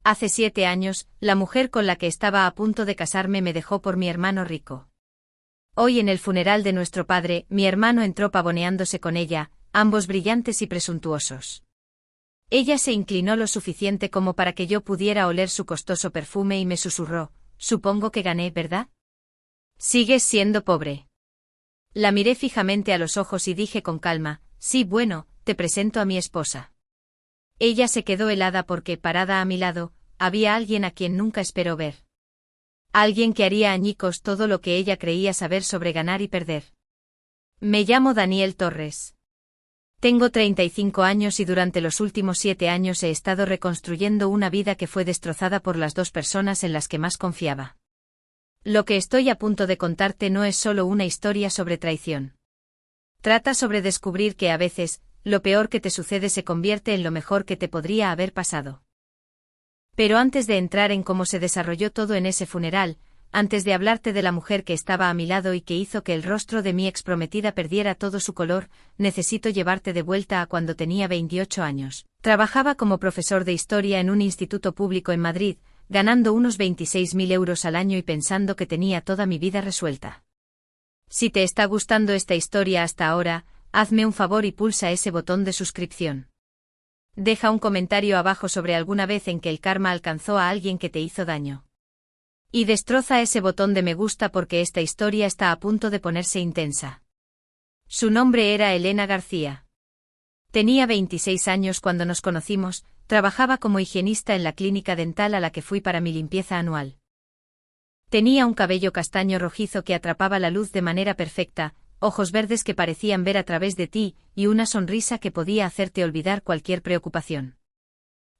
Hace 7 años, la mujer con la que estaba a punto de casarme me dejó por mi hermano rico. Hoy en el funeral de nuestro padre, mi hermano entró pavoneándose con ella, ambos brillantes y presuntuosos. Ella se inclinó lo suficiente como para que yo pudiera oler su costoso perfume y me susurró: «Supongo que gané, ¿verdad? Sigues siendo pobre». La miré fijamente a los ojos y dije con calma: «Sí, bueno, te presento a mi esposa». Ella se quedó helada porque, parada a mi lado, había alguien a quien nunca esperó ver. Alguien que haría añicos todo lo que ella creía saber sobre ganar y perder. Me llamo Daniel Torres. Tengo 35 años y durante los últimos 7 años he estado reconstruyendo una vida que fue destrozada por las dos personas en las que más confiaba. Lo que estoy a punto de contarte no es solo una historia sobre traición. Trata sobre descubrir que a veces, lo peor que te sucede se convierte en lo mejor que te podría haber pasado. Pero antes de entrar en cómo se desarrolló todo en ese funeral, antes de hablarte de la mujer que estaba a mi lado y que hizo que el rostro de mi exprometida perdiera todo su color, necesito llevarte de vuelta a cuando tenía 28 años. Trabajaba como profesor de historia en un instituto público en Madrid, ganando unos 26.000 euros al año y pensando que tenía toda mi vida resuelta. Si te está gustando esta historia hasta ahora, hazme un favor y pulsa ese botón de suscripción. Deja un comentario abajo sobre alguna vez en que el karma alcanzó a alguien que te hizo daño. Y destroza ese botón de me gusta porque esta historia está a punto de ponerse intensa. Su nombre era Elena García. Tenía 26 años cuando nos conocimos, trabajaba como higienista en la clínica dental a la que fui para mi limpieza anual. Tenía un cabello castaño rojizo que atrapaba la luz de manera perfecta, ojos verdes que parecían ver a través de ti, y una sonrisa que podía hacerte olvidar cualquier preocupación.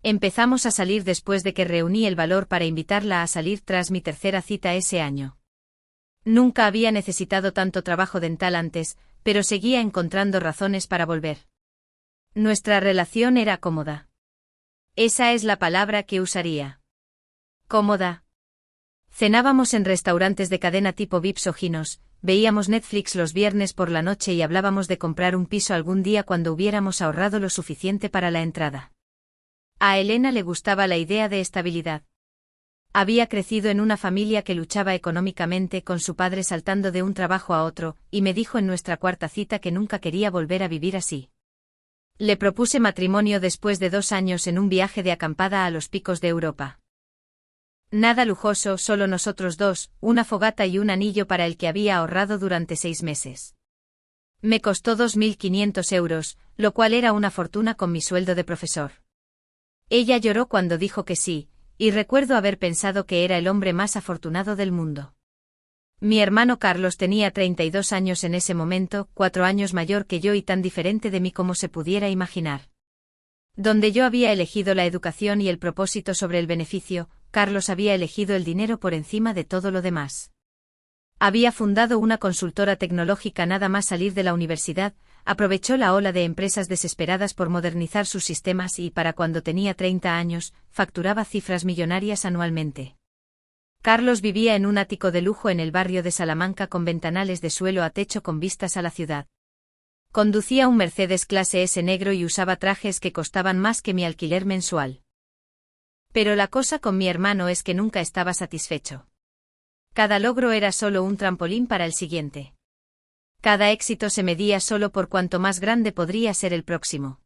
Empezamos a salir después de que reuní el valor para invitarla a salir tras mi tercera cita ese año. Nunca había necesitado tanto trabajo dental antes, pero seguía encontrando razones para volver. Nuestra relación era cómoda. Esa es la palabra que usaría. Cómoda. Cenábamos en restaurantes de cadena tipo Vips o Ginos, veíamos Netflix los viernes por la noche y hablábamos de comprar un piso algún día cuando hubiéramos ahorrado lo suficiente para la entrada. A Elena le gustaba la idea de estabilidad. Había crecido en una familia que luchaba económicamente con su padre saltando de un trabajo a otro, y me dijo en nuestra cuarta cita que nunca quería volver a vivir así. Le propuse matrimonio después de 2 años en un viaje de acampada a los picos de Europa. Nada lujoso, solo nosotros dos, una fogata y un anillo para el que había ahorrado durante 6 meses. Me costó 2.500 euros, lo cual era una fortuna con mi sueldo de profesor. Ella lloró cuando dijo que sí, y recuerdo haber pensado que era el hombre más afortunado del mundo. Mi hermano Carlos tenía 32 años en ese momento, 4 años mayor que yo y tan diferente de mí como se pudiera imaginar. Donde yo había elegido la educación y el propósito sobre el beneficio, Carlos había elegido el dinero por encima de todo lo demás. Había fundado una consultora tecnológica nada más salir de la universidad, aprovechó la ola de empresas desesperadas por modernizar sus sistemas y, para cuando tenía 30 años, facturaba cifras millonarias anualmente. Carlos vivía en un ático de lujo en el barrio de Salamanca con ventanales de suelo a techo con vistas a la ciudad. Conducía un Mercedes clase S negro y usaba trajes que costaban más que mi alquiler mensual. Pero la cosa con mi hermano es que nunca estaba satisfecho. Cada logro era solo un trampolín para el siguiente. Cada éxito se medía solo por cuanto más grande podría ser el próximo.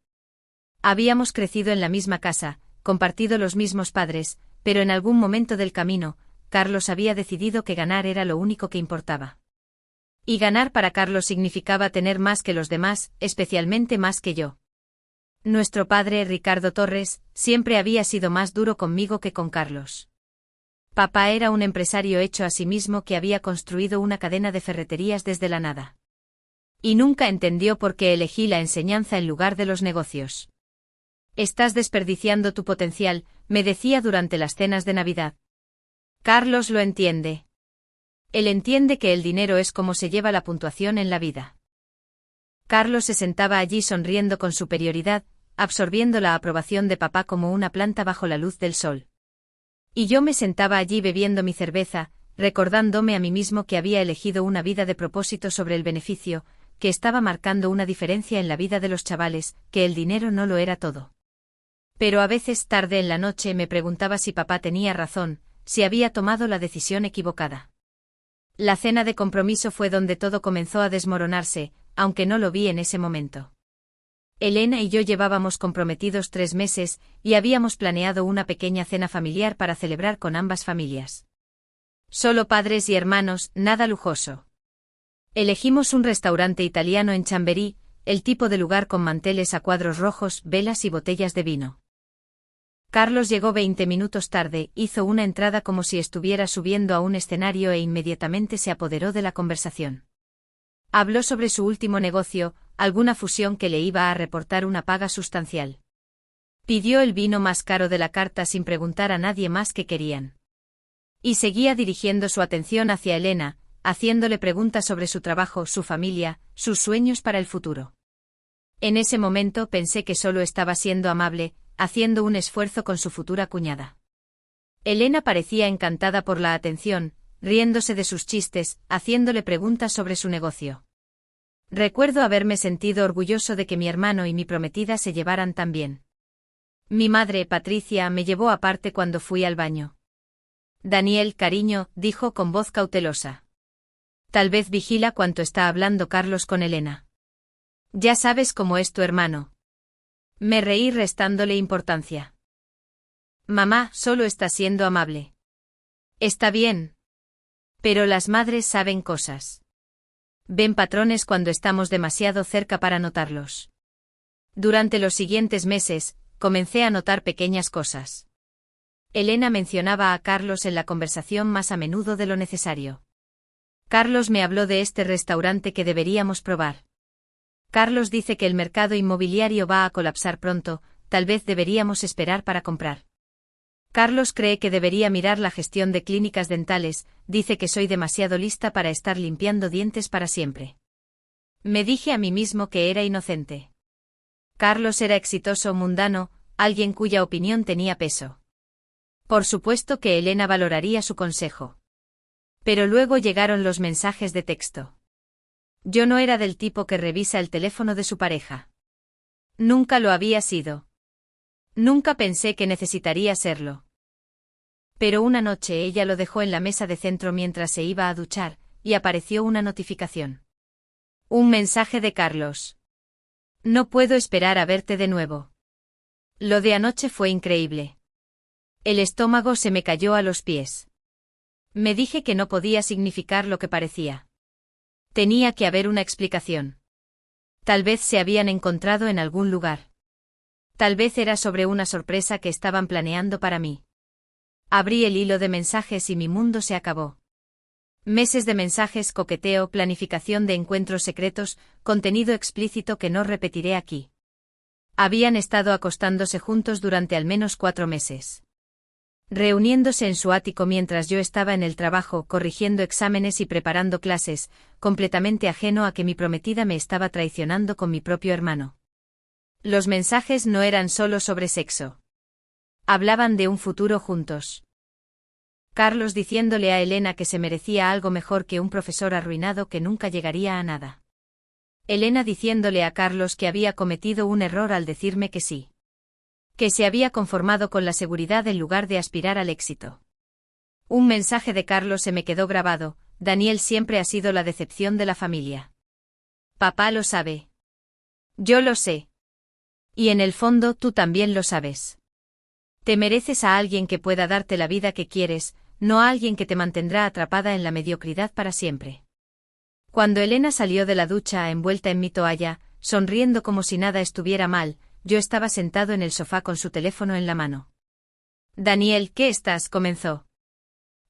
Habíamos crecido en la misma casa, compartido los mismos padres, pero en algún momento del camino, Carlos había decidido que ganar era lo único que importaba. Y ganar para Carlos significaba tener más que los demás, especialmente más que yo. Nuestro padre, Ricardo Torres, siempre había sido más duro conmigo que con Carlos. Papá era un empresario hecho a sí mismo que había construido una cadena de ferreterías desde la nada. Y nunca entendió por qué elegí la enseñanza en lugar de los negocios. Estás desperdiciando tu potencial, me decía durante las cenas de Navidad. Carlos lo entiende. Él entiende que el dinero es como se lleva la puntuación en la vida. Carlos se sentaba allí sonriendo con superioridad, absorbiendo la aprobación de papá como una planta bajo la luz del sol. Y yo me sentaba allí bebiendo mi cerveza, recordándome a mí mismo que había elegido una vida de propósito sobre el beneficio, que estaba marcando una diferencia en la vida de los chavales, que el dinero no lo era todo. Pero a veces tarde en la noche me preguntaba si papá tenía razón, si había tomado la decisión equivocada. La cena de compromiso fue donde todo comenzó a desmoronarse, aunque no lo vi en ese momento. Elena y yo llevábamos comprometidos 3 meses, y habíamos planeado una pequeña cena familiar para celebrar con ambas familias. Solo padres y hermanos, nada lujoso. Elegimos un restaurante italiano en Chamberí, el tipo de lugar con manteles a cuadros rojos, velas y botellas de vino. Carlos llegó 20 minutos tarde, hizo una entrada como si estuviera subiendo a un escenario e inmediatamente se apoderó de la conversación. Habló sobre su último negocio, alguna fusión que le iba a reportar una paga sustancial. Pidió el vino más caro de la carta sin preguntar a nadie más qué querían. Y seguía dirigiendo su atención hacia Elena, haciéndole preguntas sobre su trabajo, su familia, sus sueños para el futuro. En ese momento pensé que solo estaba siendo amable, haciendo un esfuerzo con su futura cuñada. Elena parecía encantada por la atención, riéndose de sus chistes, haciéndole preguntas sobre su negocio. Recuerdo haberme sentido orgulloso de que mi hermano y mi prometida se llevaran tan bien. Mi madre, Patricia, me llevó aparte cuando fui al baño. Daniel, cariño, dijo con voz cautelosa. Tal vez vigila cuánto está hablando Carlos con Elena. Ya sabes cómo es tu hermano. Me reí restándole importancia. Mamá, solo está siendo amable. Está bien. Pero las madres saben cosas. Ven patrones cuando estamos demasiado cerca para notarlos. Durante los siguientes meses, comencé a notar pequeñas cosas. Elena mencionaba a Carlos en la conversación más a menudo de lo necesario. Carlos me habló de este restaurante que deberíamos probar. Carlos dice que el mercado inmobiliario va a colapsar pronto, tal vez deberíamos esperar para comprar. Carlos cree que debería mirar la gestión de clínicas dentales, dice que soy demasiado lista para estar limpiando dientes para siempre. Me dije a mí mismo que era inocente. Carlos era exitoso, mundano, alguien cuya opinión tenía peso. Por supuesto que Elena valoraría su consejo. Pero luego llegaron los mensajes de texto. Yo no era del tipo que revisa el teléfono de su pareja. Nunca lo había sido. Nunca pensé que necesitaría serlo. Pero una noche ella lo dejó en la mesa de centro mientras se iba a duchar, y apareció una notificación. Un mensaje de Carlos. No puedo esperar a verte de nuevo. Lo de anoche fue increíble. El estómago se me cayó a los pies. Me dije que no podía significar lo que parecía. Tenía que haber una explicación. Tal vez se habían encontrado en algún lugar. Tal vez era sobre una sorpresa que estaban planeando para mí. Abrí el hilo de mensajes y mi mundo se acabó. Meses de mensajes, coqueteo, planificación de encuentros secretos, contenido explícito que no repetiré aquí. Habían estado acostándose juntos durante al menos 4 meses. Reuniéndose en su ático mientras yo estaba en el trabajo, corrigiendo exámenes y preparando clases, completamente ajeno a que mi prometida me estaba traicionando con mi propio hermano. Los mensajes no eran solo sobre sexo. Hablaban de un futuro juntos. Carlos diciéndole a Elena que se merecía algo mejor que un profesor arruinado que nunca llegaría a nada. Elena diciéndole a Carlos que había cometido un error al decirme que sí. Que se había conformado con la seguridad en lugar de aspirar al éxito. Un mensaje de Carlos se me quedó grabado: Daniel siempre ha sido la decepción de la familia. Papá lo sabe. Yo lo sé. Y en el fondo tú también lo sabes. Te mereces a alguien que pueda darte la vida que quieres, no a alguien que te mantendrá atrapada en la mediocridad para siempre. Cuando Elena salió de la ducha envuelta en mi toalla, sonriendo como si nada estuviera mal, yo estaba sentado en el sofá con su teléfono en la mano. Daniel, ¿qué estás? Comenzó.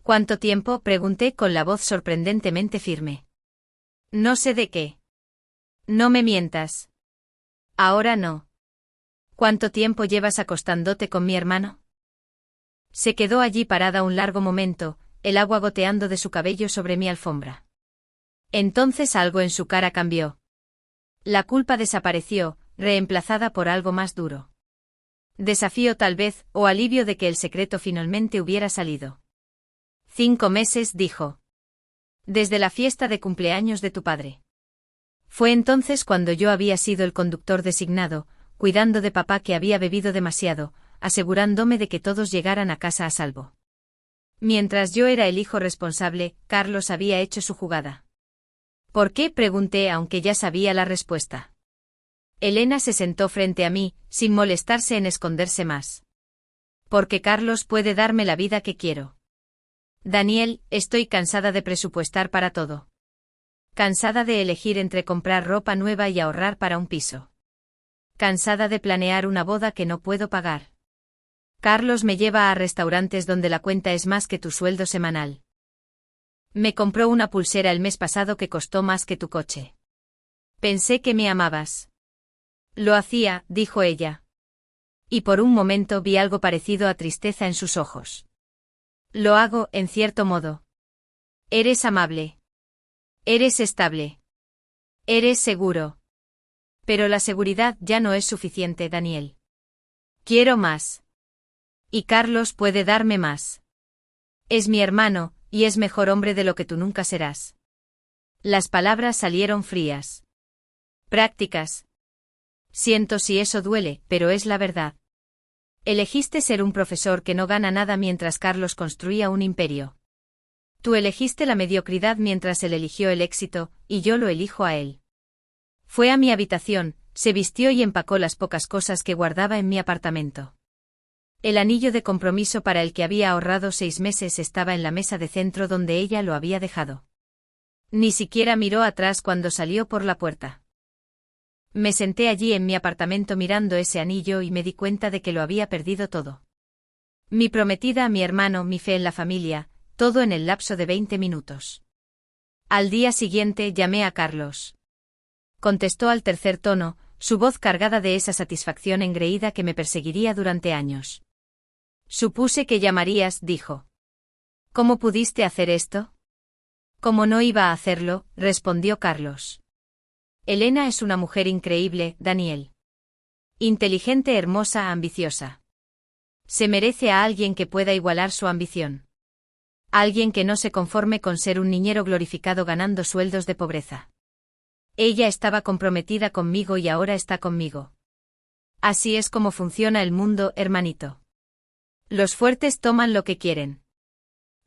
¿Cuánto tiempo? Pregunté con la voz sorprendentemente firme. No sé de qué. No me mientas. Ahora no. ¿Cuánto tiempo llevas acostándote con mi hermano? Se quedó allí parada un largo momento, el agua goteando de su cabello sobre mi alfombra. Entonces algo en su cara cambió. La culpa desapareció, reemplazada por algo más duro. Desafío tal vez, o alivio de que el secreto finalmente hubiera salido. 5 meses, dijo. Desde la fiesta de cumpleaños de tu padre. Fue entonces cuando yo había sido el conductor designado, cuidando de papá que había bebido demasiado, asegurándome de que todos llegaran a casa a salvo. Mientras yo era el hijo responsable, Carlos había hecho su jugada. ¿Por qué?, pregunté, aunque ya sabía la respuesta. Elena se sentó frente a mí, sin molestarse en esconderse más. Porque Carlos puede darme la vida que quiero. Daniel, estoy cansada de presupuestar para todo. Cansada de elegir entre comprar ropa nueva y ahorrar para un piso. Cansada de planear una boda que no puedo pagar. Carlos me lleva a restaurantes donde la cuenta es más que tu sueldo semanal. Me compró una pulsera el mes pasado que costó más que tu coche. Pensé que me amabas. Lo hacía, dijo ella. Y por un momento vi algo parecido a tristeza en sus ojos. Lo hago, en cierto modo. Eres amable. Eres estable. Eres seguro. Pero la seguridad ya no es suficiente, Daniel. Quiero más. Y Carlos puede darme más. Es mi hermano, y es mejor hombre de lo que tú nunca serás. Las palabras salieron frías. Prácticas. Siento si eso duele, pero es la verdad. Elegiste ser un profesor que no gana nada mientras Carlos construía un imperio. Tú elegiste la mediocridad mientras él eligió el éxito, y yo lo elijo a él. Fue a mi habitación, se vistió y empacó las pocas cosas que guardaba en mi apartamento. El anillo de compromiso para el que había ahorrado 6 meses estaba en la mesa de centro donde ella lo había dejado. Ni siquiera miró atrás cuando salió por la puerta. Me senté allí en mi apartamento mirando ese anillo y me di cuenta de que lo había perdido todo. Mi prometida, mi hermano, mi fe en la familia, todo en el lapso de 20 minutos. Al día siguiente llamé a Carlos. Contestó al tercer tono, su voz cargada de esa satisfacción engreída que me perseguiría durante años. Supuse que llamarías, dijo. ¿Cómo pudiste hacer esto? ¿Cómo no iba a hacerlo?, respondió Carlos. Elena es una mujer increíble, Daniel. Inteligente, hermosa, ambiciosa. Se merece a alguien que pueda igualar su ambición. Alguien que no se conforme con ser un niñero glorificado ganando sueldos de pobreza. Ella estaba comprometida conmigo y ahora está conmigo. Así es como funciona el mundo, hermanito. Los fuertes toman lo que quieren.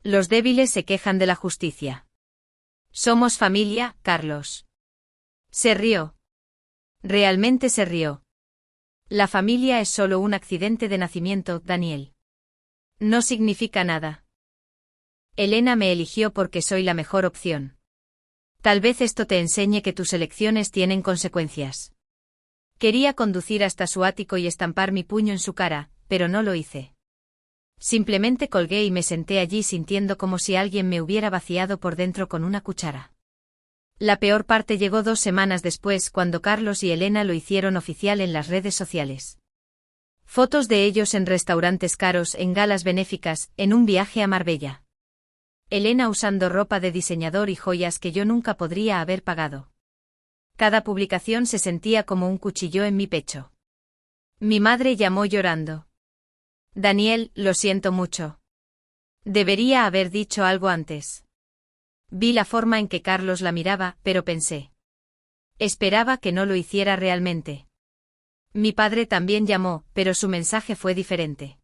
Los débiles se quejan de la justicia. Somos familia, Carlos. Se rió. Realmente se rió. La familia es solo un accidente de nacimiento, Daniel. No significa nada. Elena me eligió porque soy la mejor opción. Tal vez esto te enseñe que tus elecciones tienen consecuencias. Quería conducir hasta su ático y estampar mi puño en su cara, pero no lo hice. Simplemente colgué y me senté allí sintiendo como si alguien me hubiera vaciado por dentro con una cuchara. La peor parte llegó 2 semanas después cuando Carlos y Elena lo hicieron oficial en las redes sociales. Fotos de ellos en restaurantes caros, en galas benéficas, en un viaje a Marbella. Elena usando ropa de diseñador y joyas que yo nunca podría haber pagado. Cada publicación se sentía como un cuchillo en mi pecho. Mi madre llamó llorando. Daniel, lo siento mucho. Debería haber dicho algo antes. Vi la forma en que Carlos la miraba, pero pensé. Esperaba que no lo hiciera realmente. Mi padre también llamó, pero su mensaje fue diferente.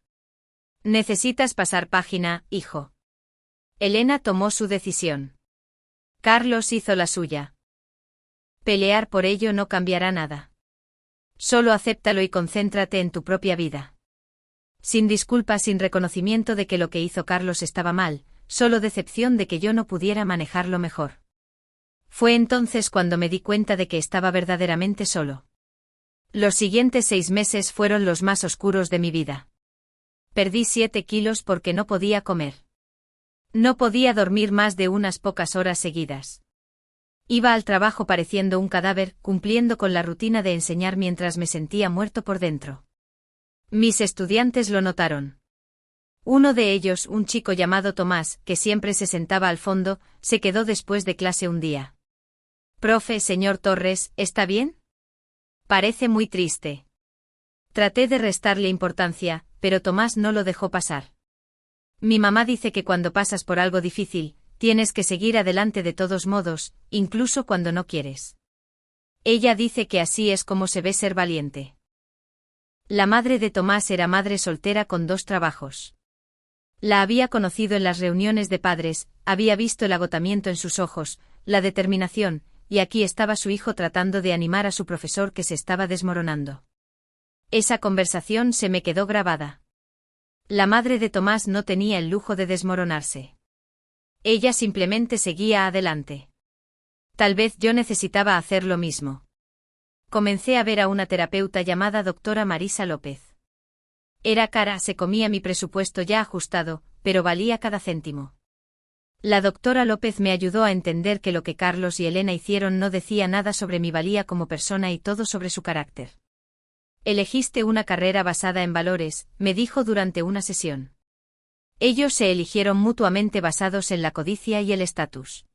Necesitas pasar página, hijo. Elena tomó su decisión. Carlos hizo la suya. Pelear por ello no cambiará nada. Solo acéptalo y concéntrate en tu propia vida. Sin disculpas, sin reconocimiento de que lo que hizo Carlos estaba mal, solo decepción de que yo no pudiera manejarlo mejor. Fue entonces cuando me di cuenta de que estaba verdaderamente solo. Los siguientes 6 meses fueron los más oscuros de mi vida. Perdí 7 kilos porque no podía comer. No podía dormir más de unas pocas horas seguidas. Iba al trabajo pareciendo un cadáver, cumpliendo con la rutina de enseñar mientras me sentía muerto por dentro. Mis estudiantes lo notaron. Uno de ellos, un chico llamado Tomás, que siempre se sentaba al fondo, se quedó después de clase un día. Profe, señor Torres, ¿está bien? Parece muy triste. Traté de restarle importancia, pero Tomás no lo dejó pasar. Mi mamá dice que cuando pasas por algo difícil, tienes que seguir adelante de todos modos, incluso cuando no quieres. Ella dice que así es como se ve ser valiente. La madre de Tomás era madre soltera con 2 trabajos. La había conocido en las reuniones de padres, había visto el agotamiento en sus ojos, la determinación, y aquí estaba su hijo tratando de animar a su profesor que se estaba desmoronando. Esa conversación se me quedó grabada. La madre de Tomás no tenía el lujo de desmoronarse. Ella simplemente seguía adelante. Tal vez yo necesitaba hacer lo mismo. Comencé a ver a una terapeuta llamada doctora Marisa López. Era cara, se comía mi presupuesto ya ajustado, pero valía cada céntimo. La doctora López me ayudó a entender que lo que Carlos y Elena hicieron no decía nada sobre mi valía como persona y todo sobre su carácter. Elegiste una carrera basada en valores, me dijo durante una sesión. Ellos se eligieron mutuamente basados en la codicia y el estatus.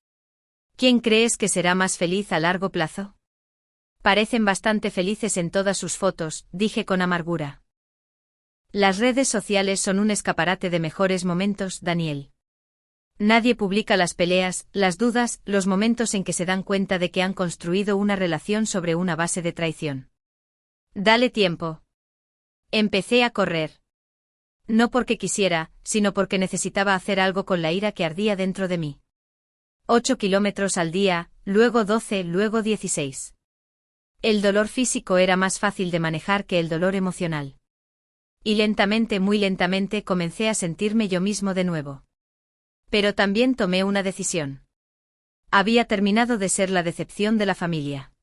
¿Quién crees que será más feliz a largo plazo? Parecen bastante felices en todas sus fotos, dije con amargura. Las redes sociales son un escaparate de mejores momentos, Daniel. Nadie publica las peleas, las dudas, los momentos en que se dan cuenta de que han construido una relación sobre una base de traición. Dale tiempo. Empecé a correr. No porque quisiera, sino porque necesitaba hacer algo con la ira que ardía dentro de mí. 8 kilómetros al día, luego 12, luego 16. El dolor físico era más fácil de manejar que el dolor emocional. Y lentamente, muy lentamente, comencé a sentirme yo mismo de nuevo. Pero también tomé una decisión. Había terminado de ser la decepción de la familia.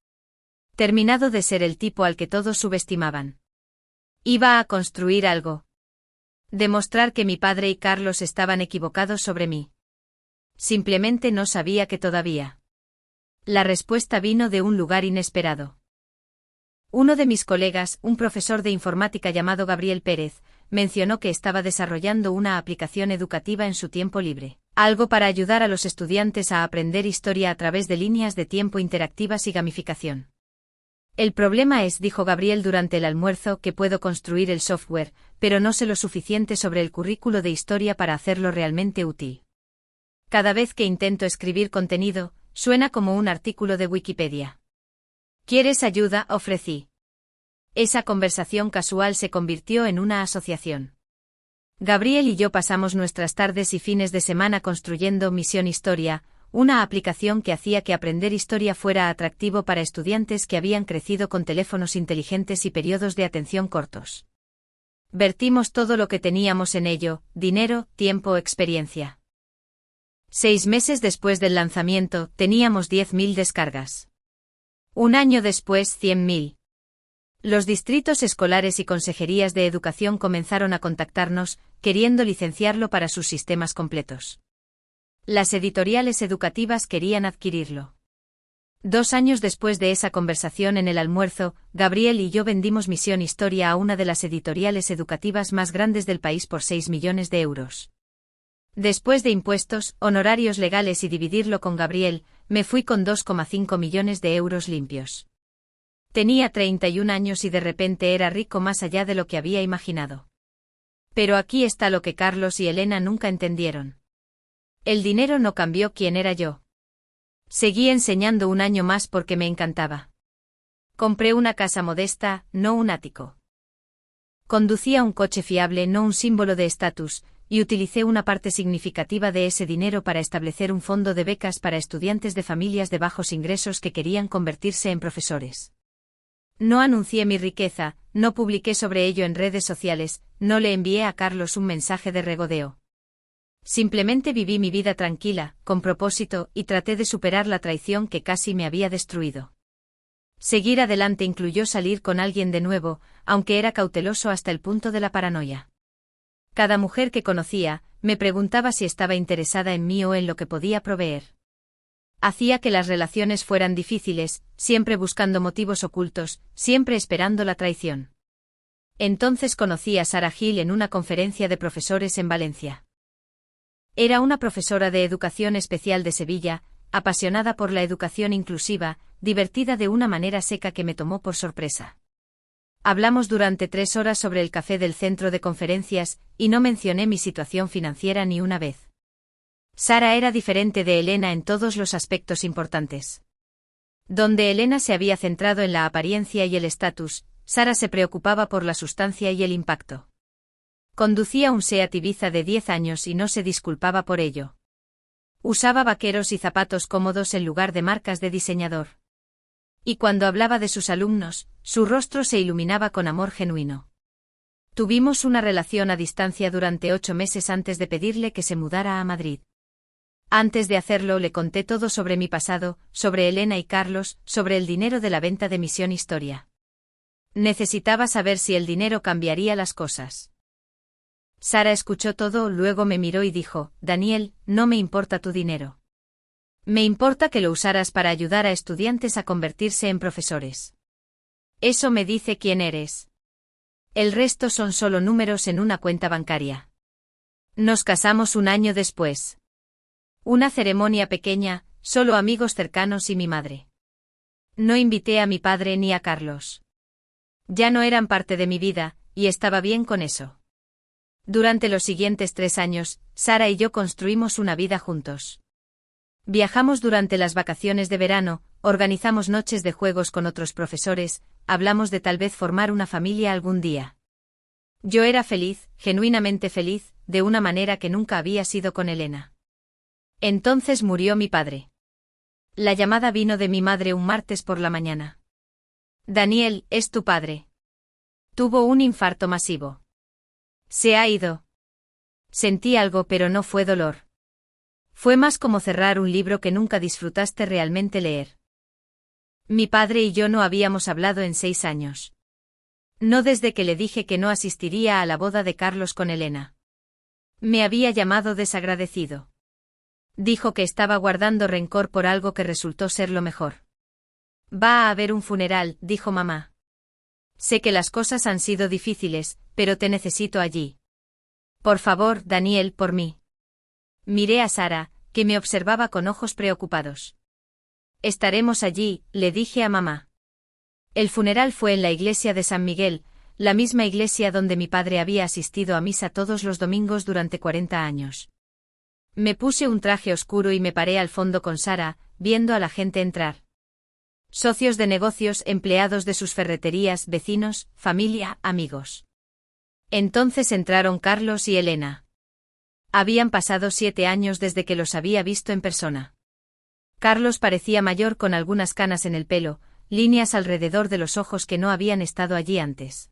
Terminado de ser el tipo al que todos subestimaban. Iba a construir algo. Demostrar que mi padre y Carlos estaban equivocados sobre mí. Simplemente no sabía que todavía. La respuesta vino de un lugar inesperado. Uno de mis colegas, un profesor de informática llamado Gabriel Pérez, mencionó que estaba desarrollando una aplicación educativa en su tiempo libre, algo para ayudar a los estudiantes a aprender historia a través de líneas de tiempo interactivas y gamificación. El problema es, dijo Gabriel durante el almuerzo, que puedo construir el software, pero no sé lo suficiente sobre el currículo de historia para hacerlo realmente útil. Cada vez que intento escribir contenido, suena como un artículo de Wikipedia. ¿Quieres ayuda?, ofrecí. Esa conversación casual se convirtió en una asociación. Gabriel y yo pasamos nuestras tardes y fines de semana construyendo Misión Historia, una aplicación que hacía que aprender historia fuera atractivo para estudiantes que habían crecido con teléfonos inteligentes y periodos de atención cortos. Vertimos todo lo que teníamos en ello: dinero, tiempo, experiencia. 6 meses después del lanzamiento, teníamos 10.000 descargas. Un año después, 100.000. Los distritos escolares y consejerías de educación comenzaron a contactarnos, queriendo licenciarlo para sus sistemas completos. Las editoriales educativas querían adquirirlo. 2 años después de esa conversación en el almuerzo, Gabriel y yo vendimos Misión Historia a una de las editoriales educativas más grandes del país por 6 millones de euros. Después de impuestos, honorarios legales y dividirlo con Gabriel, me fui con 2,5 millones de euros limpios. Tenía 31 años y de repente era rico más allá de lo que había imaginado. Pero aquí está lo que Carlos y Elena nunca entendieron. El dinero no cambió quién era yo. Seguí enseñando un año más porque me encantaba. Compré una casa modesta, no un ático. Conducía un coche fiable, no un símbolo de estatus, y utilicé una parte significativa de ese dinero para establecer un fondo de becas para estudiantes de familias de bajos ingresos que querían convertirse en profesores. No anuncié mi riqueza, no publiqué sobre ello en redes sociales, no le envié a Carlos un mensaje de regodeo. Simplemente viví mi vida tranquila, con propósito, y traté de superar la traición que casi me había destruido. Seguir adelante incluyó salir con alguien de nuevo, aunque era cauteloso hasta el punto de la paranoia. Cada mujer que conocía, me preguntaba si estaba interesada en mí o en lo que podía proveer. Hacía que las relaciones fueran difíciles, siempre buscando motivos ocultos, siempre esperando la traición. Entonces conocí a Sara Gil en una conferencia de profesores en Valencia. Era una profesora de educación especial de Sevilla, apasionada por la educación inclusiva, divertida de una manera seca que me tomó por sorpresa. Hablamos durante 3 horas sobre el café del centro de conferencias, y no mencioné mi situación financiera ni una vez. Sara era diferente de Elena en todos los aspectos importantes. Donde Elena se había centrado en la apariencia y el estatus, Sara se preocupaba por la sustancia y el impacto. Conducía un Seat Ibiza de 10 años y no se disculpaba por ello. Usaba vaqueros y zapatos cómodos en lugar de marcas de diseñador. Y cuando hablaba de sus alumnos, su rostro se iluminaba con amor genuino. Tuvimos una relación a distancia durante 8 meses antes de pedirle que se mudara a Madrid. Antes de hacerlo le conté todo sobre mi pasado, sobre Elena y Carlos, sobre el dinero de la venta de Misión Historia. Necesitaba saber si el dinero cambiaría las cosas. Sara escuchó todo, luego me miró y dijo: Daniel, no me importa tu dinero. Me importa que lo usaras para ayudar a estudiantes a convertirse en profesores. Eso me dice quién eres. El resto son solo números en una cuenta bancaria. Nos casamos un año después. Una ceremonia pequeña, solo amigos cercanos y mi madre. No invité a mi padre ni a Carlos. Ya no eran parte de mi vida, y estaba bien con eso. Durante los siguientes 3 años, Sara y yo construimos una vida juntos. Viajamos durante las vacaciones de verano, organizamos noches de juegos con otros profesores, hablamos de tal vez formar una familia algún día. Yo era feliz, genuinamente feliz, de una manera que nunca había sido con Elena. Entonces murió mi padre. La llamada vino de mi madre un martes por la mañana. Daniel, es tu padre. Tuvo un infarto masivo. Se ha ido. Sentí algo, pero no fue dolor. Fue más como cerrar un libro que nunca disfrutaste realmente leer. Mi padre y yo no habíamos hablado en 6 años. No desde que le dije que no asistiría a la boda de Carlos con Elena. Me había llamado desagradecido. Dijo que estaba guardando rencor por algo que resultó ser lo mejor. Va a haber un funeral, dijo mamá. Sé que las cosas han sido difíciles, pero te necesito allí. Por favor, Daniel, por mí. Miré a Sara, que me observaba con ojos preocupados. Estaremos allí, le dije a mamá. El funeral fue en la iglesia de San Miguel, la misma iglesia donde mi padre había asistido a misa todos los domingos durante 40 años. Me puse un traje oscuro y me paré al fondo con Sara, viendo a la gente entrar. Socios de negocios, empleados de sus ferreterías, vecinos, familia, amigos. Entonces entraron Carlos y Elena. Habían pasado 7 años desde que los había visto en persona. Carlos parecía mayor con algunas canas en el pelo, líneas alrededor de los ojos que no habían estado allí antes.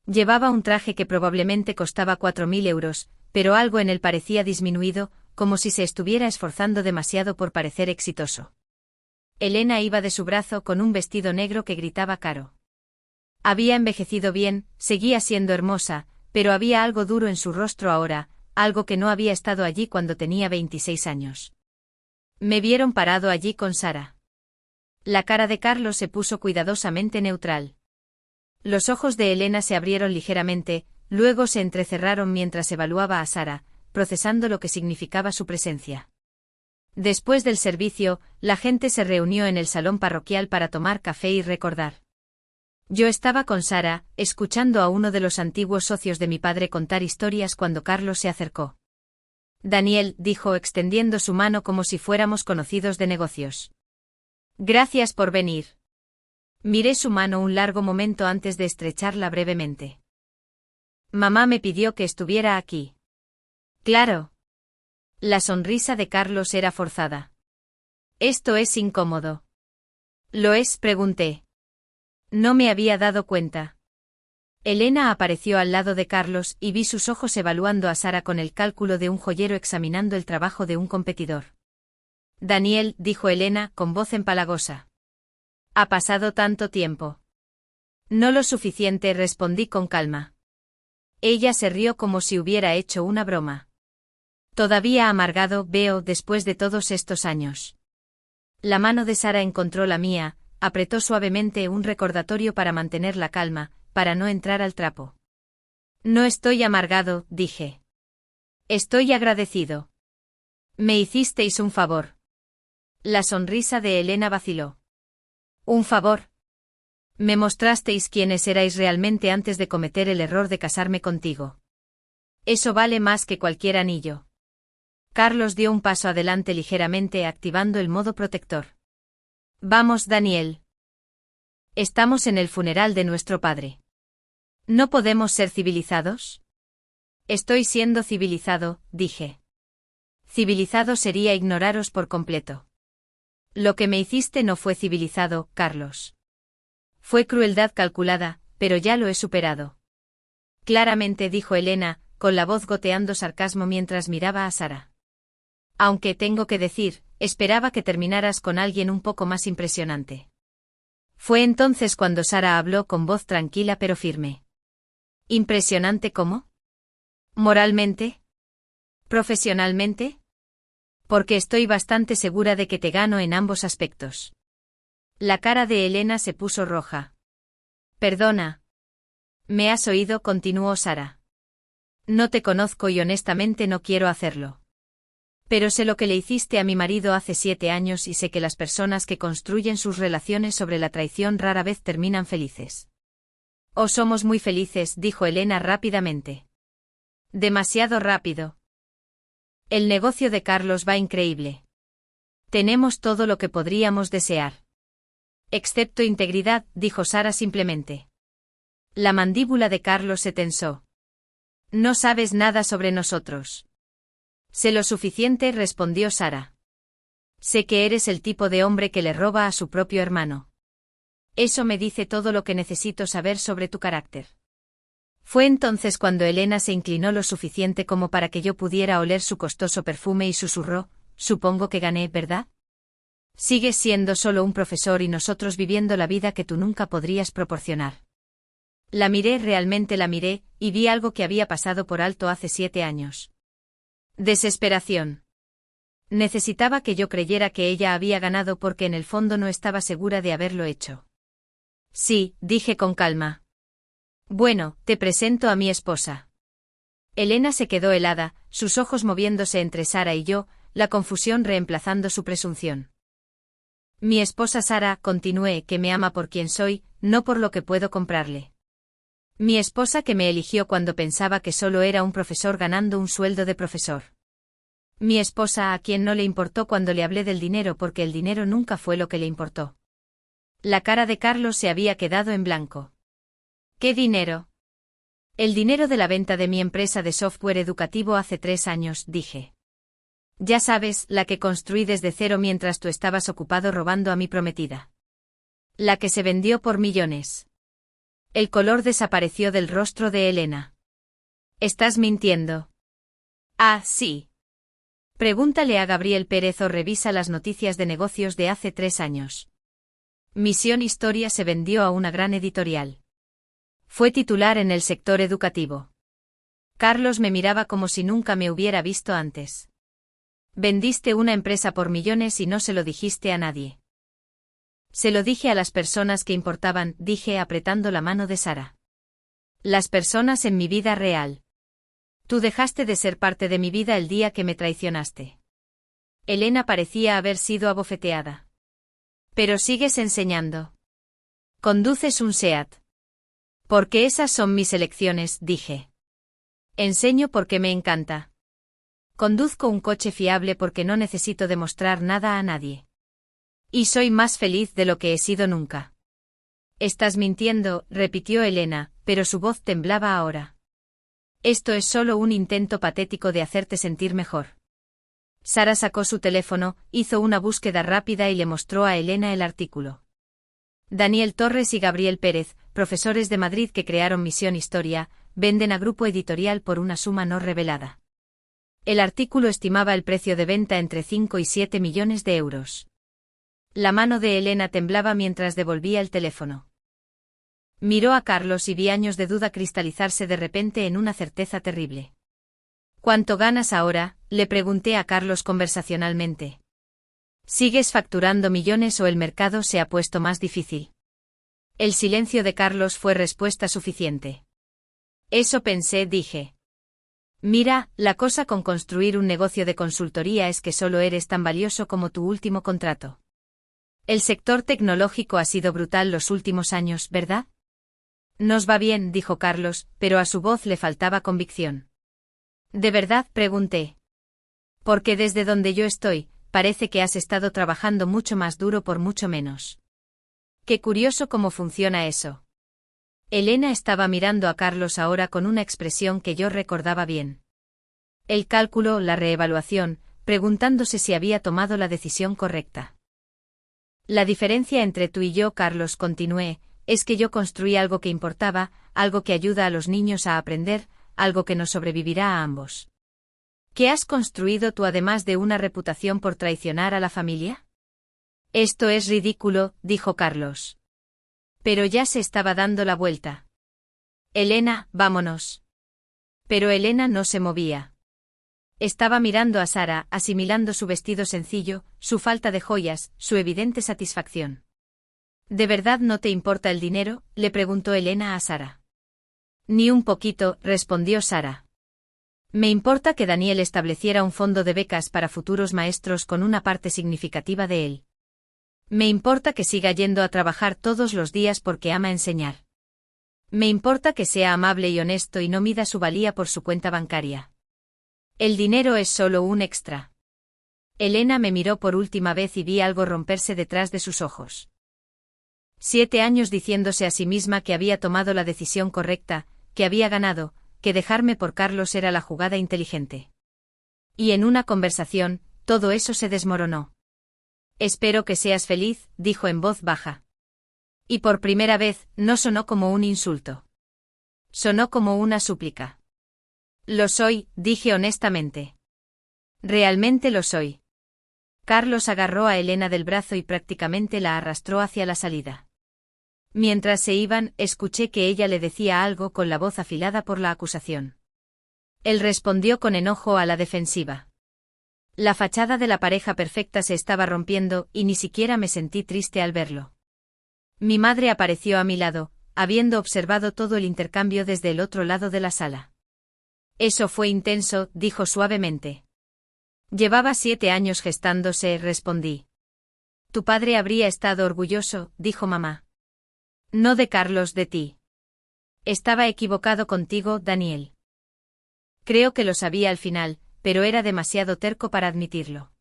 Llevaba un traje que probablemente costaba 4.000 euros, pero algo en él parecía disminuido, como si se estuviera esforzando demasiado por parecer exitoso. Elena iba de su brazo con un vestido negro que gritaba caro. Había envejecido bien, seguía siendo hermosa, pero había algo duro en su rostro ahora, algo que no había estado allí cuando tenía 26 años. Me vieron parado allí con Sara. La cara de Carlos se puso cuidadosamente neutral. Los ojos de Elena se abrieron ligeramente, luego se entrecerraron mientras evaluaba a Sara, procesando lo que significaba su presencia. Después del servicio, la gente se reunió en el salón parroquial para tomar café y recordar. Yo estaba con Sara, escuchando a uno de los antiguos socios de mi padre contar historias cuando Carlos se acercó. Daniel, dijo extendiendo su mano como si fuéramos conocidos de negocios. Gracias por venir. Miré su mano un largo momento antes de estrecharla brevemente. Mamá me pidió que estuviera aquí. Claro. La sonrisa de Carlos era forzada. Esto es incómodo. ¿Lo es?, pregunté. No me había dado cuenta. Elena apareció al lado de Carlos y vi sus ojos evaluando a Sara con el cálculo de un joyero examinando el trabajo de un competidor. Daniel, dijo Elena con voz empalagosa. Ha pasado tanto tiempo. No lo suficiente, respondí con calma. Ella se rió como si hubiera hecho una broma. Todavía amargado, veo, después de todos estos años. La mano de Sara encontró la mía, apretó suavemente un recordatorio para mantener la calma, para no entrar al trapo. No estoy amargado, dije. Estoy agradecido. Me hicisteis un favor. La sonrisa de Elena vaciló. ¿Un favor? Me mostrasteis quiénes erais realmente antes de cometer el error de casarme contigo. Eso vale más que cualquier anillo. Carlos dio un paso adelante ligeramente activando el modo protector. Vamos, Daniel. Estamos en el funeral de nuestro padre. ¿No podemos ser civilizados? Estoy siendo civilizado, dije. Civilizado sería ignoraros por completo. Lo que me hiciste no fue civilizado, Carlos. Fue crueldad calculada, pero ya lo he superado. Claramente dijo Elena, con la voz goteando sarcasmo mientras miraba a Sara. Aunque tengo que decir, esperaba que terminaras con alguien un poco más impresionante. Fue entonces cuando Sara habló con voz tranquila pero firme. ¿Impresionante cómo? ¿Moralmente? ¿Profesionalmente? Porque estoy bastante segura de que te gano en ambos aspectos. La cara de Elena se puso roja. Perdona. ¿Me has oído?, continuó Sara. No te conozco y honestamente no quiero hacerlo. Pero sé lo que le hiciste a mi marido hace 7 años y sé que las personas que construyen sus relaciones sobre la traición rara vez terminan felices. Oh, somos muy felices, dijo Elena rápidamente. Demasiado rápido. El negocio de Carlos va increíble. Tenemos todo lo que podríamos desear. Excepto integridad, dijo Sara simplemente. La mandíbula de Carlos se tensó. No sabes nada sobre nosotros. Sé lo suficiente, respondió Sara. Sé que eres el tipo de hombre que le roba a su propio hermano. Eso me dice todo lo que necesito saber sobre tu carácter. Fue entonces cuando Elena se inclinó lo suficiente como para que yo pudiera oler su costoso perfume y susurró, supongo que gané, ¿verdad? Sigues siendo solo un profesor y nosotros viviendo la vida que tú nunca podrías proporcionar. Realmente la miré, y vi algo que había pasado por alto hace 7 años. Desesperación. Necesitaba que yo creyera que ella había ganado porque en el fondo no estaba segura de haberlo hecho. Sí, dije con calma. Bueno, te presento a mi esposa. Elena se quedó helada, sus ojos moviéndose entre Sara y yo, la confusión reemplazando su presunción. Mi esposa Sara, continué, que me ama por quien soy, no por lo que puedo comprarle. Mi esposa que me eligió cuando pensaba que solo era un profesor ganando un sueldo de profesor. Mi esposa a quien no le importó cuando le hablé del dinero porque el dinero nunca fue lo que le importó. La cara de Carlos se había quedado en blanco. ¿Qué dinero? El dinero de la venta de mi empresa de software educativo hace 3 años, dije. Ya sabes, la que construí desde cero mientras tú estabas ocupado robando a mi prometida. La que se vendió por millones. El color desapareció del rostro de Elena. ¿Estás mintiendo? Ah, sí. Pregúntale a Gabriel Pérez o revisa las noticias de negocios de hace 3 años. Misión Historia se vendió a una gran editorial. Fue titular en el sector educativo. Carlos me miraba como si nunca me hubiera visto antes. Vendiste una empresa por millones y no se lo dijiste a nadie. Se lo dije a las personas que importaban, dije apretando la mano de Sara. Las personas en mi vida real. Tú dejaste de ser parte de mi vida el día que me traicionaste. Elena parecía haber sido abofeteada. Pero sigues enseñando. Conduces un SEAT. Porque esas son mis elecciones, dije. Enseño porque me encanta. Conduzco un coche fiable porque no necesito demostrar nada a nadie. Y soy más feliz de lo que he sido nunca. Estás mintiendo, repitió Elena, pero su voz temblaba ahora. Esto es solo un intento patético de hacerte sentir mejor. Sara sacó su teléfono, hizo una búsqueda rápida y le mostró a Elena el artículo. Daniel Torres y Gabriel Pérez, profesores de Madrid que crearon Misión Historia, venden a Grupo Editorial por una suma no revelada. El artículo estimaba el precio de venta entre 5 y 7 millones de euros. La mano de Elena temblaba mientras devolvía el teléfono. Miró a Carlos y vi años de duda cristalizarse de repente en una certeza terrible. ¿Cuánto ganas ahora?, le pregunté a Carlos conversacionalmente. ¿Sigues facturando millones o el mercado se ha puesto más difícil? El silencio de Carlos fue respuesta suficiente. Eso pensé, dije. Mira, la cosa con construir un negocio de consultoría es que solo eres tan valioso como tu último contrato. El sector tecnológico ha sido brutal los últimos años, ¿verdad? Nos va bien, dijo Carlos, pero a su voz le faltaba convicción. ¿De verdad?, pregunté. Porque desde donde yo estoy, parece que has estado trabajando mucho más duro por mucho menos. Qué curioso cómo funciona eso. Elena estaba mirando a Carlos ahora con una expresión que yo recordaba bien. El cálculo, la reevaluación, preguntándose si había tomado la decisión correcta. La diferencia entre tú y yo, Carlos, continué, es que yo construí algo que importaba, algo que ayuda a los niños a aprender, algo que nos sobrevivirá a ambos. ¿Qué has construido tú además de una reputación por traicionar a la familia? Esto es ridículo, dijo Carlos. Pero ya se estaba dando la vuelta. Elena, vámonos. Pero Elena no se movía. Estaba mirando a Sara, asimilando su vestido sencillo, su falta de joyas, su evidente satisfacción. ¿De verdad no te importa el dinero?, le preguntó Elena a Sara. Ni un poquito, respondió Sara. Me importa que Daniel estableciera un fondo de becas para futuros maestros con una parte significativa de él. Me importa que siga yendo a trabajar todos los días porque ama enseñar. Me importa que sea amable y honesto y no mida su valía por su cuenta bancaria. El dinero es solo un extra. Elena me miró por última vez y vi algo romperse detrás de sus ojos. 7 años diciéndose a sí misma que había tomado la decisión correcta, que había ganado, que dejarme por Carlos era la jugada inteligente. Y en una conversación, todo eso se desmoronó. Espero que seas feliz, dijo en voz baja. Y por primera vez, no sonó como un insulto. Sonó como una súplica. Lo soy, dije honestamente. Realmente lo soy. Carlos agarró a Elena del brazo y prácticamente la arrastró hacia la salida. Mientras se iban, escuché que ella le decía algo con la voz afilada por la acusación. Él respondió con enojo a la defensiva. La fachada de la pareja perfecta se estaba rompiendo y ni siquiera me sentí triste al verlo. Mi madre apareció a mi lado, habiendo observado todo el intercambio desde el otro lado de la sala. Eso fue intenso, dijo suavemente. Llevaba 7 años gestándose, respondí. Tu padre habría estado orgulloso, dijo mamá. No de Carlos, de ti. Estaba equivocado contigo, Daniel. Creo que lo sabía al final, pero era demasiado terco para admitirlo.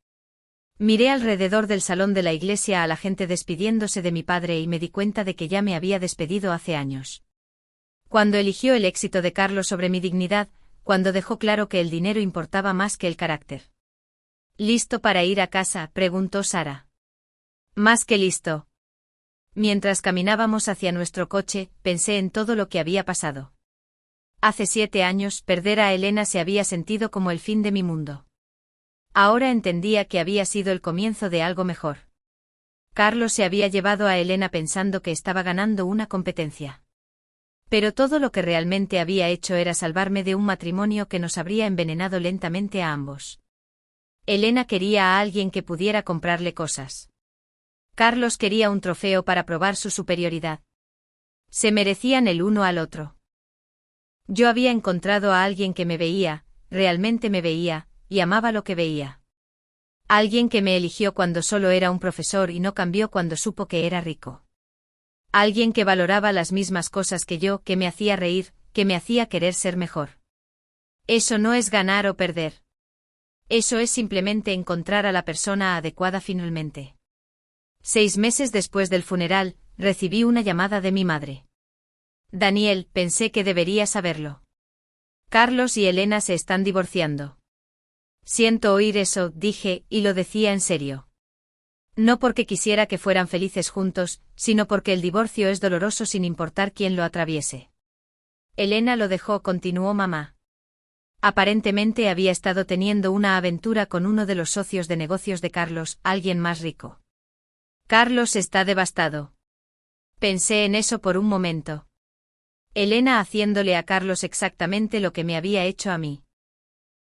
Miré alrededor del salón de la iglesia a la gente despidiéndose de mi padre y me di cuenta de que ya me había despedido hace años. Cuando eligió el éxito de Carlos sobre mi dignidad, cuando dejó claro que el dinero importaba más que el carácter. ¿Listo para ir a casa?, preguntó Sara. Más que listo. Mientras caminábamos hacia nuestro coche, pensé en todo lo que había pasado. Hace 7 años, perder a Elena se había sentido como el fin de mi mundo. Ahora entendía que había sido el comienzo de algo mejor. Carlos se había llevado a Elena pensando que estaba ganando una competencia. Pero todo lo que realmente había hecho era salvarme de un matrimonio que nos habría envenenado lentamente a ambos. Elena quería a alguien que pudiera comprarle cosas. Carlos quería un trofeo para probar su superioridad. Se merecían el uno al otro. Yo había encontrado a alguien que me veía, realmente me veía, y amaba lo que veía. Alguien que me eligió cuando solo era un profesor y no cambió cuando supo que era rico. Alguien que valoraba las mismas cosas que yo, que me hacía reír, que me hacía querer ser mejor. Eso no es ganar o perder. Eso es simplemente encontrar a la persona adecuada finalmente. 6 meses después del funeral, recibí una llamada de mi madre. Daniel, pensé que debería saberlo. Carlos y Elena se están divorciando. Siento oír eso, dije, y lo decía en serio. No porque quisiera que fueran felices juntos, sino porque el divorcio es doloroso sin importar quién lo atraviese. Elena lo dejó, continuó mamá. Aparentemente había estado teniendo una aventura con uno de los socios de negocios de Carlos, alguien más rico. Carlos está devastado. Pensé en eso por un momento. Elena haciéndole a Carlos exactamente lo que me había hecho a mí.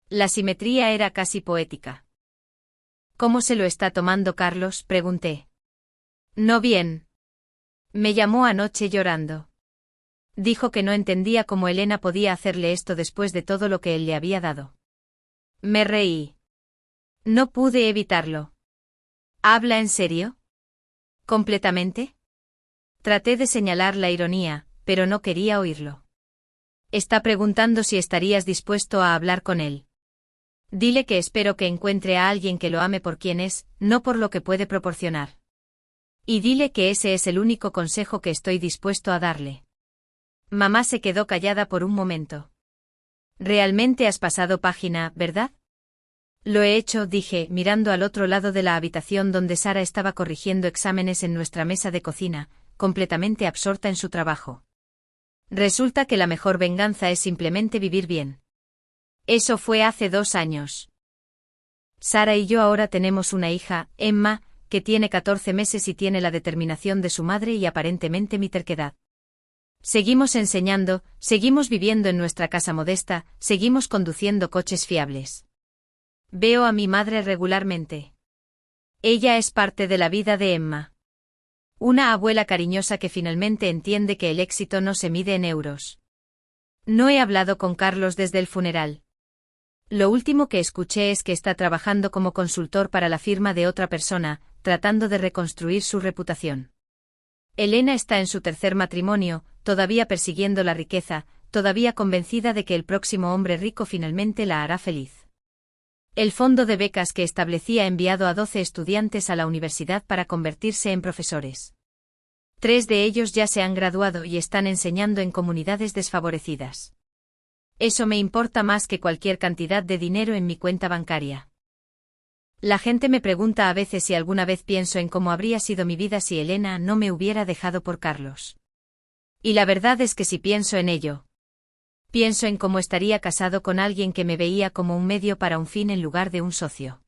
La simetría era casi poética. ¿Cómo se lo está tomando Carlos?, pregunté. No bien. Me llamó anoche llorando. Dijo que no entendía cómo Elena podía hacerle esto después de todo lo que él le había dado. Me reí. No pude evitarlo. ¿Habla en serio? ¿Completamente? Traté de señalar la ironía, pero no quería oírlo. Está preguntando si estarías dispuesto a hablar con él. Dile que espero que encuentre a alguien que lo ame por quien es, no por lo que puede proporcionar. Y dile que ese es el único consejo que estoy dispuesto a darle. Mamá se quedó callada por un momento. Realmente has pasado página, ¿verdad? Lo he hecho, dije, mirando al otro lado de la habitación donde Sara estaba corrigiendo exámenes en nuestra mesa de cocina, completamente absorta en su trabajo. Resulta que la mejor venganza es simplemente vivir bien. Eso fue hace 2 años. Sara y yo ahora tenemos una hija, Emma, que tiene 14 meses y tiene la determinación de su madre y aparentemente mi terquedad. Seguimos enseñando, seguimos viviendo en nuestra casa modesta, seguimos conduciendo coches fiables. Veo a mi madre regularmente. Ella es parte de la vida de Emma. Una abuela cariñosa que finalmente entiende que el éxito no se mide en euros. No he hablado con Carlos desde el funeral. Lo último que escuché es que está trabajando como consultor para la firma de otra persona, tratando de reconstruir su reputación. Elena está en su 3er matrimonio, todavía persiguiendo la riqueza, todavía convencida de que el próximo hombre rico finalmente la hará feliz. El fondo de becas que establecía ha enviado a 12 estudiantes a la universidad para convertirse en profesores. 3 de ellos ya se han graduado y están enseñando en comunidades desfavorecidas. Eso me importa más que cualquier cantidad de dinero en mi cuenta bancaria. La gente me pregunta a veces si alguna vez pienso en cómo habría sido mi vida si Elena no me hubiera dejado por Carlos. Y la verdad es que si pienso en ello, pienso en cómo estaría casado con alguien que me veía como un medio para un fin en lugar de un socio.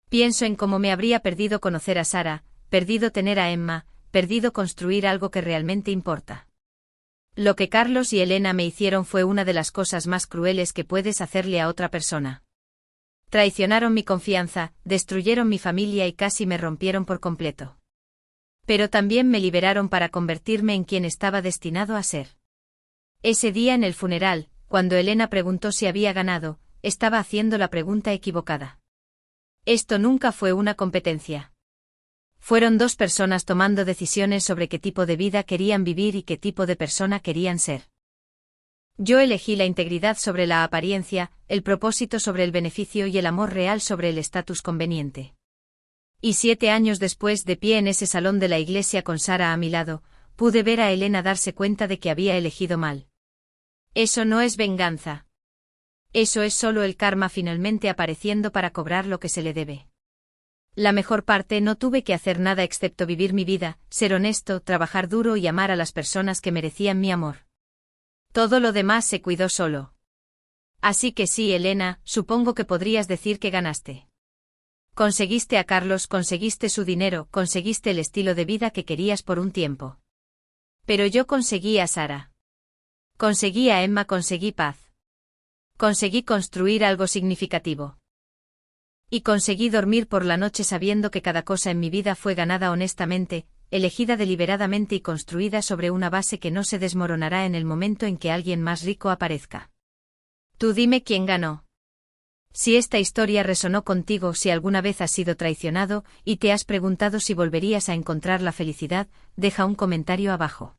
Pienso en cómo me habría perdido conocer a Sara, perdido tener a Emma, perdido construir algo que realmente importa. Lo que Carlos y Elena me hicieron fue una de las cosas más crueles que puedes hacerle a otra persona. Traicionaron mi confianza, destruyeron mi familia y casi me rompieron por completo. Pero también me liberaron para convertirme en quien estaba destinado a ser. Ese día en el funeral, cuando Elena preguntó si había ganado, estaba haciendo la pregunta equivocada. Esto nunca fue una competencia. Fueron 2 personas tomando decisiones sobre qué tipo de vida querían vivir y qué tipo de persona querían ser. Yo elegí la integridad sobre la apariencia, el propósito sobre el beneficio y el amor real sobre el estatus conveniente. Y 7 años después, de pie en ese salón de la iglesia con Sara a mi lado, pude ver a Elena darse cuenta de que había elegido mal. Eso no es venganza. Eso es solo el karma finalmente apareciendo para cobrar lo que se le debe. La mejor parte: no tuve que hacer nada excepto vivir mi vida, ser honesto, trabajar duro y amar a las personas que merecían mi amor. Todo lo demás se cuidó solo. Así que sí, Elena, supongo que podrías decir que ganaste. Conseguiste a Carlos, conseguiste su dinero, conseguiste el estilo de vida que querías por un tiempo. Pero yo conseguí a Sara. Conseguí a Emma, conseguí paz. Conseguí construir algo significativo. Y conseguí dormir por la noche sabiendo que cada cosa en mi vida fue ganada honestamente, elegida deliberadamente y construida sobre una base que no se desmoronará en el momento en que alguien más rico aparezca. Tú dime quién ganó. Si esta historia resonó contigo, si alguna vez has sido traicionado y te has preguntado si volverías a encontrar la felicidad, deja un comentario abajo.